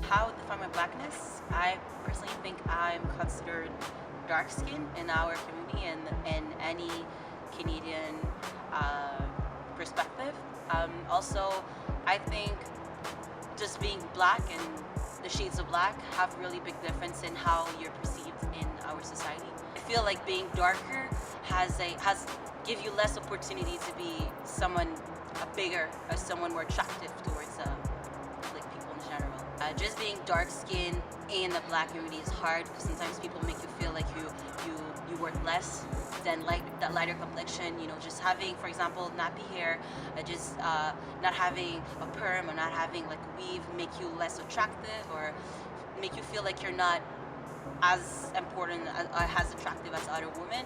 how I define my blackness, I personally think I'm considered dark skinned in our community and in any Canadian uh, perspective. Also, I think just being black and the shades of black have really big difference in how you're perceived in our society. I feel like being darker has give you less opportunity to be someone bigger or someone more attractive towards like people in general. Just being dark skinned in the black community is hard because sometimes people make you feel like you worth less than that lighter complexion. You know, just having, for example, nappy hair, just not having a perm or not having like a weave make you less attractive or make you feel like you're not as important as attractive as other women.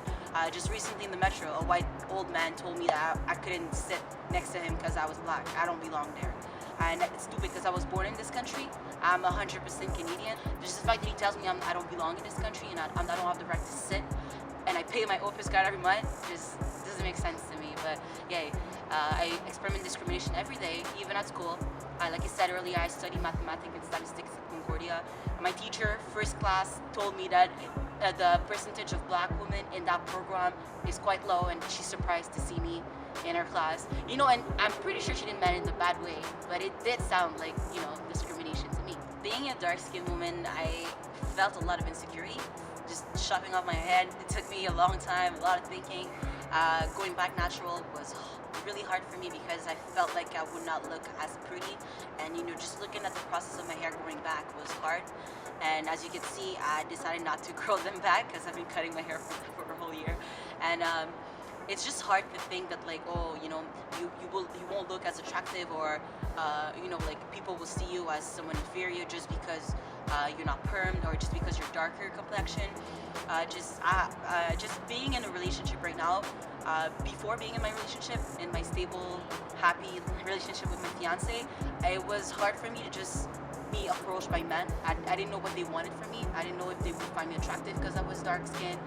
Just recently in the metro, a white old man told me that I couldn't sit next to him because I was black. I don't belong there. And it's stupid because I was born in this country. I'm 100% Canadian. Just the fact that he tells me I don't belong in this country and I don't have the right to sit and I pay my office card every month just doesn't make sense to me. But yeah, I experiment discrimination every day, even at school. Like I said earlier, I study mathematics and statistics at Concordia. My teacher, first class, told me that the percentage of black women in that program is quite low, and she's surprised to see me in her class. You know, and I'm pretty sure she didn't mean it in a bad way, but it did sound like, you know, discrimination to me. Being a dark-skinned woman, I felt a lot of insecurity, just shoving off my head. It took me a long time, a lot of thinking. Going back natural was really hard for me because I felt like I would not look as pretty, and you know, just looking at the process of my hair growing back was hard. And as you can see, I decided not to grow them back because I've been cutting my hair for a whole year. And it's just hard to think that like, oh, you know, you won't look as attractive, or you know, like people will see you as someone inferior just because you're not permed or just because you're darker complexion. Just being in a relationship right now, before being in my relationship, in my stable, happy relationship with my fiance, it was hard for me to just be approached by men. I didn't know what they wanted from me. I didn't know if they would find me attractive because I was dark skinned.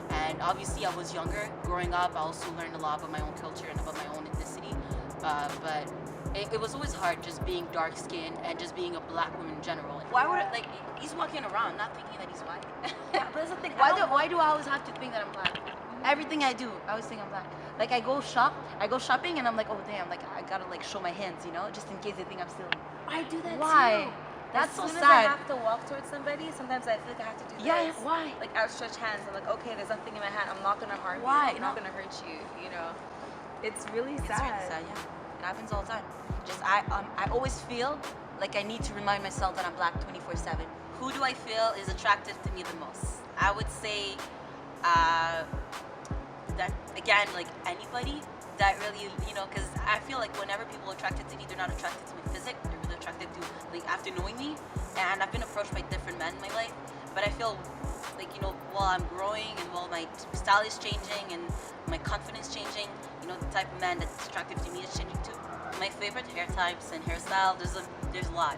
And obviously I was younger. Growing up, I also learned a lot about my own culture and about my own ethnicity. But it was always hard just being dark skinned and just being a black woman in general. Why would like he's walking around not thinking that he's white? Yeah, but that's the thing. Why do I always have to think that I'm black? Everything I do, I always think I'm black. Like I go shopping and I'm like, oh damn, like I gotta like show my hands, you know, just in case they think I'm stealing. I do that Why? too. That's so as soon sad. as I have to walk towards somebody, sometimes I feel like I have to do Yeah, this. why? Like outstretched hands. I'm like, okay, there's nothing in my hand. I'm not gonna harm you. Why? I'm not gonna hurt you. You know, it's really sad. It's really sad, yeah. It happens all the time. Just I always feel like I need to remind myself that I'm black 24/7. Who do I feel is attractive to me the most? I would say that again, like anybody that really, you know, because I feel like whenever people are attracted to me, they're not attracted to my physique. They're really attracted to like after knowing me. And I've been approached by different men in my life, but I feel like, you know, while I'm growing and while my style is changing and my confidence changing, you know, the type of man that's attractive to me is changing too. My favorite hair types and hairstyle, there's a lot.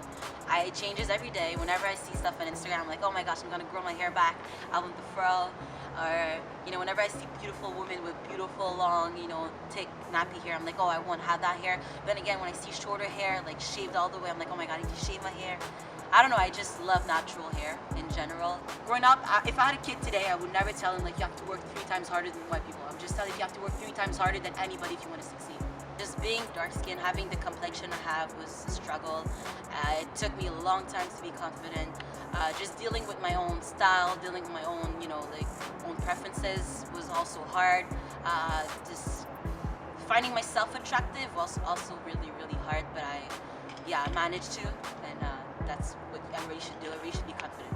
It changes every day. Whenever I see stuff on Instagram, I'm like, oh my gosh, I'm gonna grow my hair back. I want the fro. Or, you know, whenever I see beautiful women with beautiful long, you know, thick nappy hair, I'm like, oh, I want to have that hair. Then again, when I see shorter hair, like shaved all the way, I'm like, oh my god, I need to shave my hair. I don't know, I just love natural hair in general. Growing up, if I had a kid today, I would never tell him like you have to work 3 times harder than white people. I'm just telling you have to work 3 times harder than anybody if you want to succeed. Just being dark skinned, having the complexion I have was a struggle. It took me a long time to be confident. Just dealing with my own style, dealing with my own, you know, like own preferences was also hard. Just finding myself attractive was also really, really hard. But I managed to, and that's what everybody should do. Everybody should be confident.